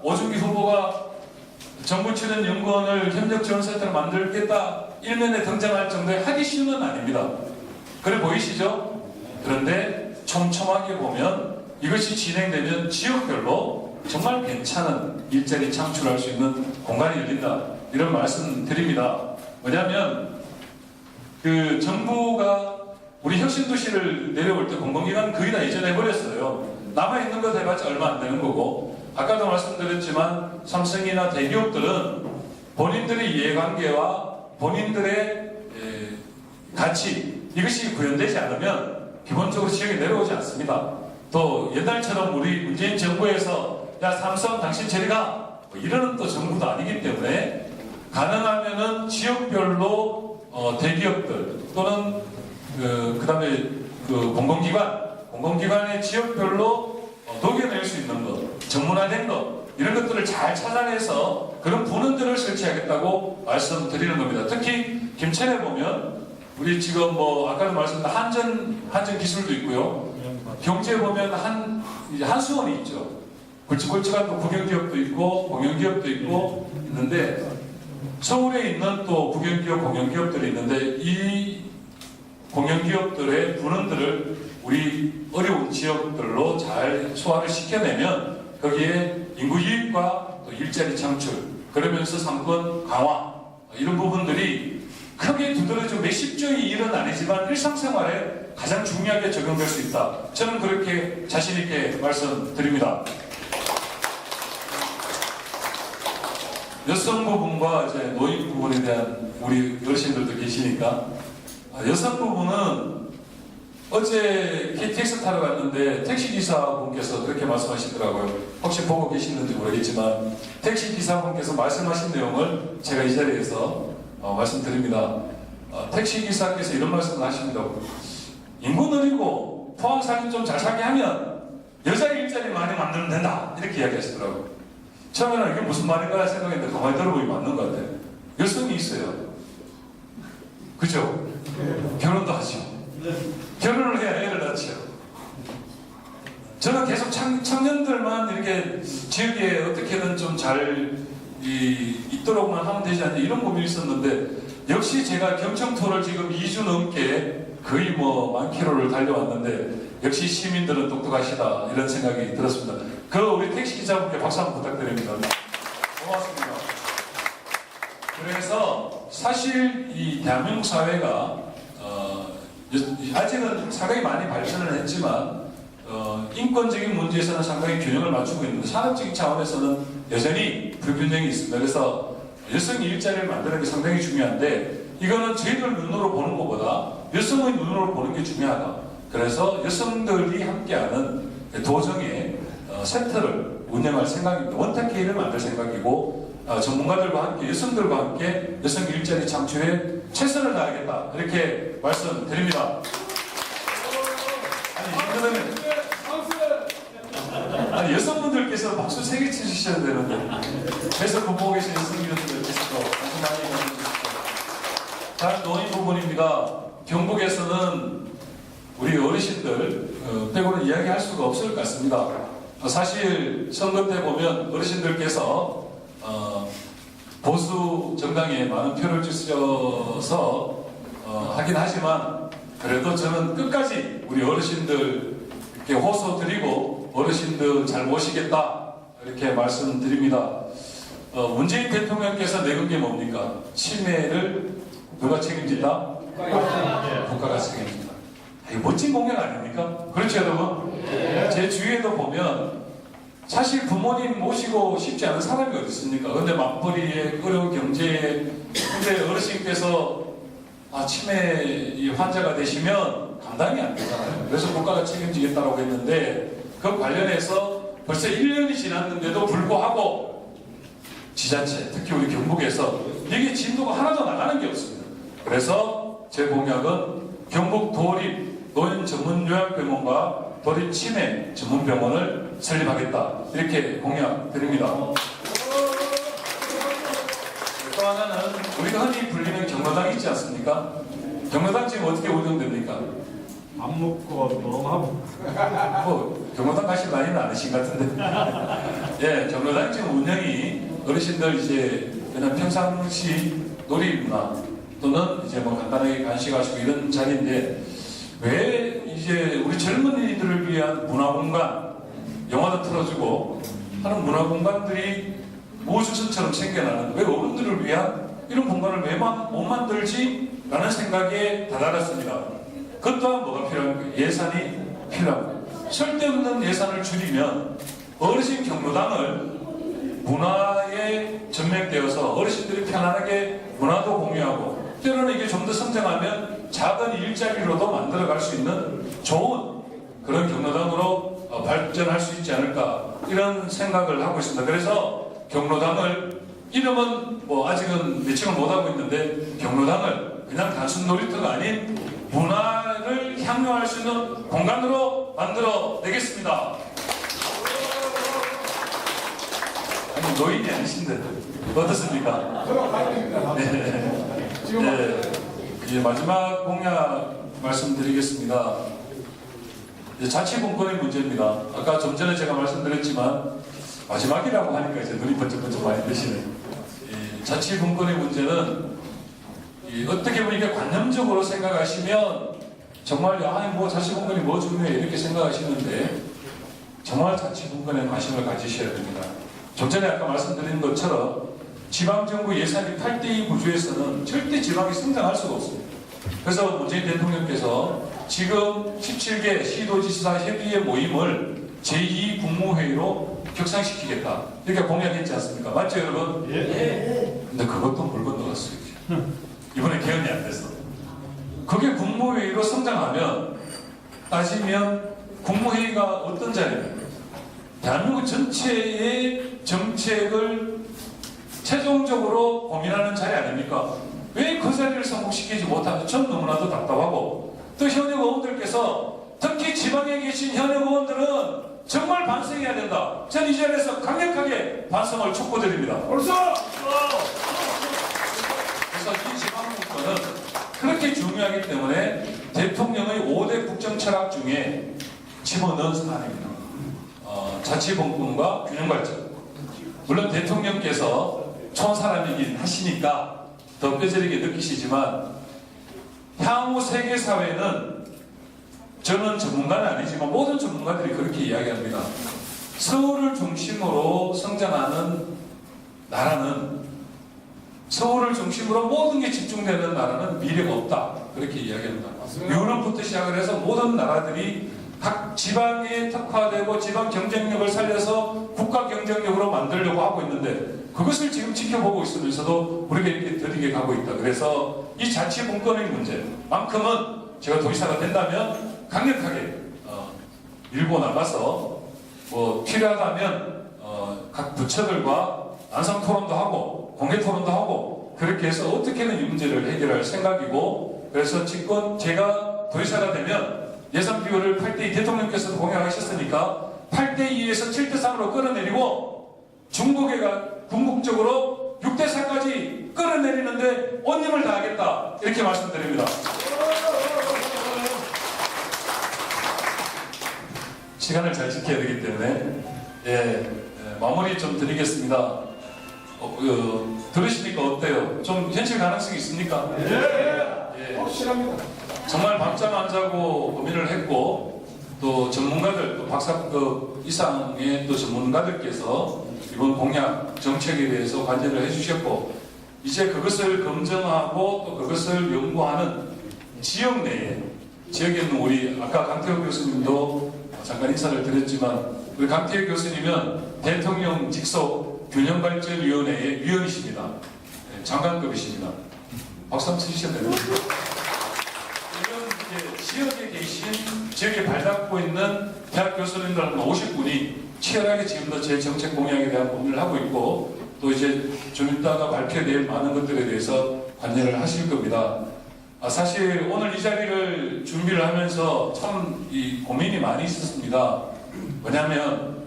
오준기 후보가 정부 출연연구원을 협력지원센터를 만들겠다 일면에 등장할 정도의 하기 쉬운 건 아닙니다. 그래 보이시죠? 그런데 촘촘하게 보면 이것이 진행되면 지역별로 정말 괜찮은 일자리 창출할 수 있는 공간이 열린다. 이런 말씀 드립니다. 왜냐하면 정부가 우리 혁신도시를 내려올 때 공공기관 거의 다 이전해버렸어요. 남아있는 것 해봤자 얼마 안 되는 거고 아까도 말씀드렸지만 삼성이나 대기업들은 본인들의 이해관계와 본인들의 가치 이것이 구현되지 않으면 기본적으로 지역에 내려오지 않습니다. 또 옛날처럼 우리 문재인 정부에서 야 삼성 당신 저리 가 뭐 이러는 또 정부도 아니기 때문에 가능하면은 지역별로 대기업들 또는 그다음에 공공기관의 지역별로 녹여낼 수 있는 것, 전문화된 것 이런 것들을 잘 찾아내서 그런 분원들을 설치하겠다고 말씀드리는 겁니다. 특히 김천에 보면 우리 지금 뭐 아까도 말씀드린 한전 기술도 있고요. 경주에 보면 한수원이 있죠. 굵직굵직한 또 국영기업도 있고 공영기업도 있고 있는데 서울에 있는 또 국영기업, 공영기업들이 있는데 이 공영기업들의 분원들을 우리 어려운 지역들로 잘 소화를 시켜내면 거기에 인구 유입과 또 일자리 창출 그러면서 상권 강화 이런 부분들이 크게 두드러져 몇십 조의 일은 아니지만 일상생활에 가장 중요하게 적용될 수 있다. 저는 그렇게 자신 있게 말씀드립니다. 여성 부분과 이제 노인 부분에 대한 우리 어르신들도 계시니까 여성 부분은 어제 KTX 타러 갔는데 택시기사분께서 그렇게 말씀하시더라고요. 혹시 보고 계시는지 모르겠지만 택시기사분께서 말씀하신 내용을 제가 이 자리에서 말씀드립니다. 택시기사께서 이런 말씀을 하십니다. 인구 느리고 포항 살림 좀 잘 살게 하면 여자 일자리 많이 만들면 된다 이렇게 이야기하시더라고요. 처음에는 이게 무슨 말인가 생각했는데 가만히 들어보니 맞는 것 같아요. 여성이 있어요. 그죠? 결혼도 하죠. 결혼을 해야 애를 낳죠. 저는 계속 청년들만 이렇게 지역에 어떻게든 좀 잘 있도록만 하면 되지 않냐 이런 고민이 있었는데 역시 제가 경청토를 지금 2주 넘게 거의 뭐 10,000km를 달려왔는데 역시 시민들은 똑똑하시다 이런 생각이 들었습니다. 그 우리 택시기사분께 박수 한번 부탁드립니다. 고맙습니다. 그래서 사실 이 대한민국 사회가 아직은 상당히 많이 발전을 했지만 인권적인 문제에서는 상당히 균형을 맞추고 있는데 산업적인 차원에서는 여전히 불균형이 있습니다. 그래서 여성 일자리를 만드는 게 상당히 중요한데 이거는 저희들 눈으로 보는 것보다 여성의 눈으로 보는 게 중요하다. 그래서 여성들이 함께하는 도정의 센터를 운영할 생각입니다. 원탁회의를 만들 생각이고 전문가들과 함께 여성들과 함께 여성 일자리 창출에 최선을 다하겠다 이렇게 말씀드립니다. 아니 여성분들께서 박수 3개 치셔야 되는데 그래서 보고 계신 여성분들께서도 박수 많이 해주십시오. 다른 노인 부분입니다. 경북에서는 우리 어르신들 빼고는 이야기할 수가 없을 것 같습니다. 사실 선거 때 보면 어르신들께서 보수 정당에 많은 표를 주셔서 하긴 하지만 그래도 저는 끝까지 우리 어르신들 이렇게 호소드리고 어르신들 잘 모시겠다 이렇게 말씀드립니다. 문재인 대통령께서 내건 게 뭡니까? 치매를 누가 책임진다? 국가가 책임진다. 이거 멋진 공약 아닙니까? 그렇죠 여러분? 제 주위에도 보면 사실 부모님 모시고 싶지 않은 사람이 어디 있습니까? 근데 맞벌이에 어려운 경제에 근데 어르신께서 치매 환자가 되시면 감당이 안 되잖아요. 그래서 국가가 책임지겠다고 했는데 그 관련해서 벌써 1년이 지났는데도 불구하고 지자체, 특히 우리 경북에서 이게 진도가 하나도 나가는 게 없습니다. 그래서 제 공약은 경북 도립 노인 전문 요양병원과 도립 치매 전문병원을 설립하겠다 이렇게 공약 드립니다. 또 하나는 우리가 흔히 불리는 경로당 있지 않습니까? 경로당 지금 어떻게 운영됩니까? 밥 먹고 노름하고 경로당 가실 나이는 아니신 것 같은데 예, 경로당 지금 운영이 어르신들 이제 그냥 평상시 놀이문화 또는 이제 뭐 간단하게 간식하시고 이런 자리인데 왜 이제 우리 젊은이들을 위한 문화공간 영화도 틀어주고 하는 문화공간들이 우주선처럼 생겨나는 왜 어른들을 위한 이런 공간을 왜 못 만들지? 라는 생각에 다다랐습니다. 그것 또한 뭐가 필요한가요? 예산이 필요합니다. 쓸데없는 예산을 줄이면 어르신 경로당을 문화에 전맥되어서 어르신들이 편안하게 문화도 공유하고 때로는 이게 좀 더 성장하면 작은 일자리로도 만들어갈 수 있는 좋은 그런 경로당으로 발전할 수 있지 않을까 이런 생각을 하고 있습니다. 그래서 경로당을 이름은 뭐 아직은 매칭을 못하고 있는데 경로당을 그냥 단순 놀이터가 아닌 문화를 향유할 수 있는 공간으로 만들어 내겠습니다. 아니 노인이 아니신데 어떻습니까? 네. 네. 이제 마지막 공약 말씀드리겠습니다. 자치분권의 문제입니다. 아까 좀 전에 제가 말씀드렸지만 마지막이라고 하니까 이제 눈이 번쩍번쩍 많이 뜨시네요. 자치분권의 문제는 어떻게 보면 이게 관념적으로 생각하시면 정말 뭐 자치분권이 뭐 중요해 이렇게 생각하시는데 정말 자치분권에 관심을 가지셔야 됩니다. 좀 전에 아까 말씀드린 것처럼 지방정부 예산이 8대2 구조에서는 절대 지방이 성장할 수가 없습니다. 그래서 문재인 대통령께서 지금 17개 시도지사 협의회 모임을 제2 국무회의로 격상시키겠다 이렇게 공약했지 않습니까? 맞죠 여러분? 예. 근데 그것도 물 건너갔어요. 이번에 개헌이 안 돼서. 그게 국무회의로 성장하면 따지면 국무회의가 어떤 자리입니까? 대한민국 전체의 정책을 최종적으로 고민하는 자리 아닙니까? 왜 그 자리를 성공시키지 못하는지 전 너무나도 답답하고 또 현역 의원들께서 특히 지방에 계신 현역 의원들은 정말 반성해야 된다. 전 이 자리에서 강력하게 반성을 촉구드립니다. 벌써! 그래서 이 지방분권은 그렇게 중요하기 때문에 대통령의 5대 국정 철학 중에 집어넣은 사안입니다. 자치분권과 균형발전. 물론 대통령께서 촌사람이긴 하시니까 더 뼈저리게 느끼시지만 향후 세계사회는 저는 전문가는 아니지만 모든 전문가들이 그렇게 이야기합니다. 서울을 중심으로 성장하는 나라는 서울을 중심으로 모든 게 집중되는 나라는 미래가 없다. 그렇게 이야기합니다. 유럽부터 시작을 해서 모든 나라들이 각 지방에 특화되고 지방 경쟁력을 살려서 국가 경쟁력으로 만들려고 하고 있는데 그것을 지금 지켜보고 있으면서도 우리가 이렇게 더디게 가고 있다. 그래서 이 자치분권의 문제만큼은 제가 도지사가 된다면 강력하게 밀고 나가서 뭐 필요하다면 각 부처들과 난상 토론도 하고 공개 토론도 하고 그렇게 해서 어떻게든 이 문제를 해결할 생각이고 그래서 제가 도지사가 되면 예산 비율을 8대2 대통령께서도 공약하셨으니까 8대2에서 7대3으로 끌어내리고 중국에가 궁극적으로 6대4까지 끌어내리는데 온 힘을 다하겠다 이렇게 말씀드립니다. 시간을 잘 지켜야 되기 때문에 마무리 좀 드리겠습니다. 들으시니까 어때요? 좀 현실 가능성이 있습니까? 확실합니다. 정말 밤잠 안 자고 고민을 했고 또 전문가들 또 박사급 이상의 또 전문가들께서 이번 공약 정책에 대해서 관여를 해주셨고 이제 그것을 검증하고 또 그것을 연구하는 지역 내에 지역에 있는 우리 아까 강태호 교수님도 잠깐 인사를 드렸지만 우리 강태호 교수님은 대통령 직속 균형발전위원회의 위원이십니다. 장관급이십니다. 박수 한번 치셔야 됩니다. 지역에 계신 지역에 발닦고 있는 대학 교수님들 한 50분이 치열하게 지금도 제 정책 공약에 대한 고민을 하고 있고 또 이제 좀 이따가 발표될 많은 것들에 대해서 관여를 하실 겁니다. 사실 오늘 이 자리를 준비를 하면서 참 이 고민이 많이 있었습니다. 왜냐하면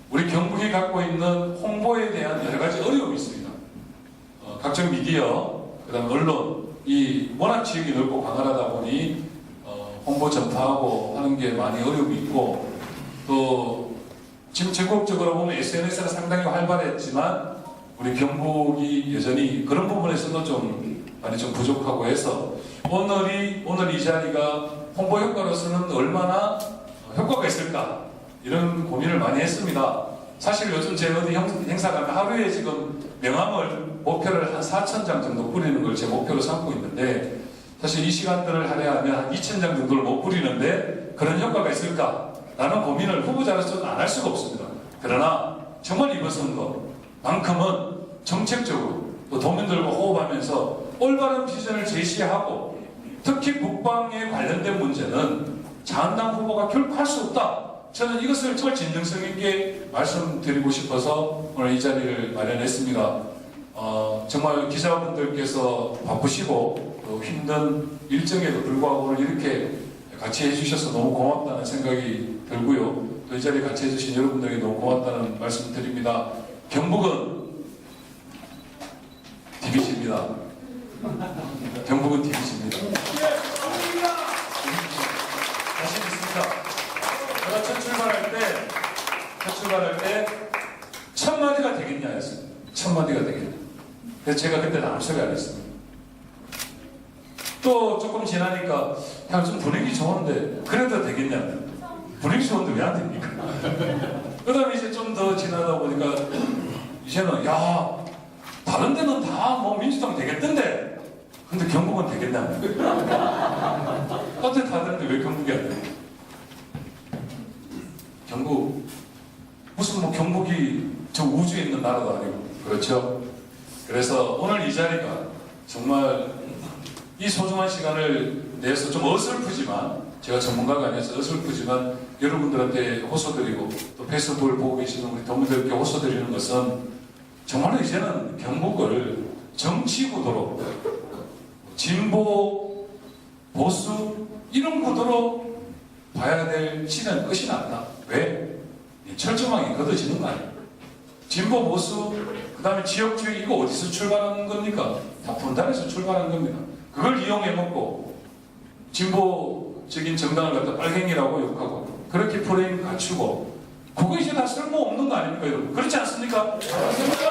우리 경북이 갖고 있는 홍보에 대한 여러 가지 어려움이 있습니다. 각종 미디어, 그다음 언론, 이 워낙 지역이 넓고 광활하다 보니 홍보 전파하고 하는 게 많이 어려움이 있고 또 지금 전국적으로 보면 SNS가 상당히 활발했지만 우리 경북이 여전히 그런 부분에서도 좀 많이 좀 부족하고 해서 오늘 이 자리가 홍보 효과로서는 얼마나 효과가 있을까 이런 고민을 많이 했습니다. 사실 요즘 제 어디 행사 가면 하루에 지금 명함을 목표를 한 4,000장 정도 뿌리는 걸 제 목표로 삼고 있는데 사실 이 시간들을 할애하면 한 2,000장 정도를 못 뿌리는데 그런 효과가 있을까라는 고민을 후보자로서는 안 할 수가 없습니다. 그러나 정말 이번 선거만큼은 정책적으로 또 도민들과 호흡하면서 하면서 올바른 비전을 제시하고 특히 국방에 관련된 문제는 자한당 후보가 결코 할 수 없다. 저는 이것을 정말 진정성 있게 말씀드리고 싶어서 오늘 이 자리를 마련했습니다. 정말 기자분들께서 바쁘시고 또 힘든 일정에도 불구하고 오늘 이렇게 같이 해주셔서 너무 고맙다는 생각이 들고요. 또 이 자리에 같이 해주신 여러분들에게 너무 고맙다는 말씀 드립니다. 경북은 DBC입니다. 경북은 DBC입니다. 자신 있습니다. 제가 첫 출발할 때 1000마디가 되겠냐 했습니다. 1000마디가 되겠냐. 그래서 제가 그때 아무 소리 안 했습니다. 또 조금 지나니까 그냥 좀 분위기 좋은데 그래도 되겠냐. 분위기 좋은데 왜 안 됩니까? 그 다음에 이제 좀 더 지나다 보니까 이제는 야 다른 데는 다 뭐 민주당 되겠던데 근데 경북은 되겠냐. 어때 다 되는데 왜 경북이 안 돼? 경북 무슨 뭐 경북이 저 우주에 있는 나라도 아니고 그렇죠? 그래서 오늘 이 자리가 정말 이 소중한 시간을 내서 좀 어설프지만 제가 전문가가 아니어서 어설프지만 여러분들한테 호소드리고 또 페이스북을 보고 계시는 우리 동무들께 호소드리는 것은 정말로 이제는 경북을 정치 구도로 진보 보수 이런 구도로 봐야 될 시대는 끝이 났다. 왜? 철조망이 걷어지는 거 아니에요. 진보 보수 그 다음에 지역주의 이거 어디서 출발하는 겁니까? 다 분단에서 출발한 겁니다. 그걸 이용해 먹고 진보적인 정당을 갖다 빨갱이라고 욕하고 그렇게 프레임 갖추고 그거 이제 다 쓸모없는 거 아닙니까 여러분? 그렇지 않습니까? 맞습니다.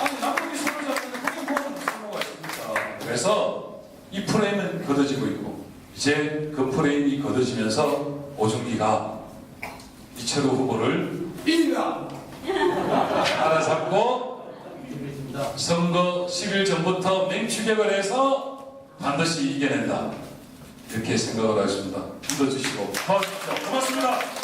아니 남북이 손을 잡는데 그게 뭐는 쓸모가 있습니까? 그래서 이 프레임은 걷어지고 있고 이제 그 프레임이 걷어지면서 오준기가 이철우 후보를 알아잡고 선거 10일 전부터 맹추격을 해서 반드시 이겨낸다. 이렇게 생각을 하십니다. 믿어주시고 고맙습니다.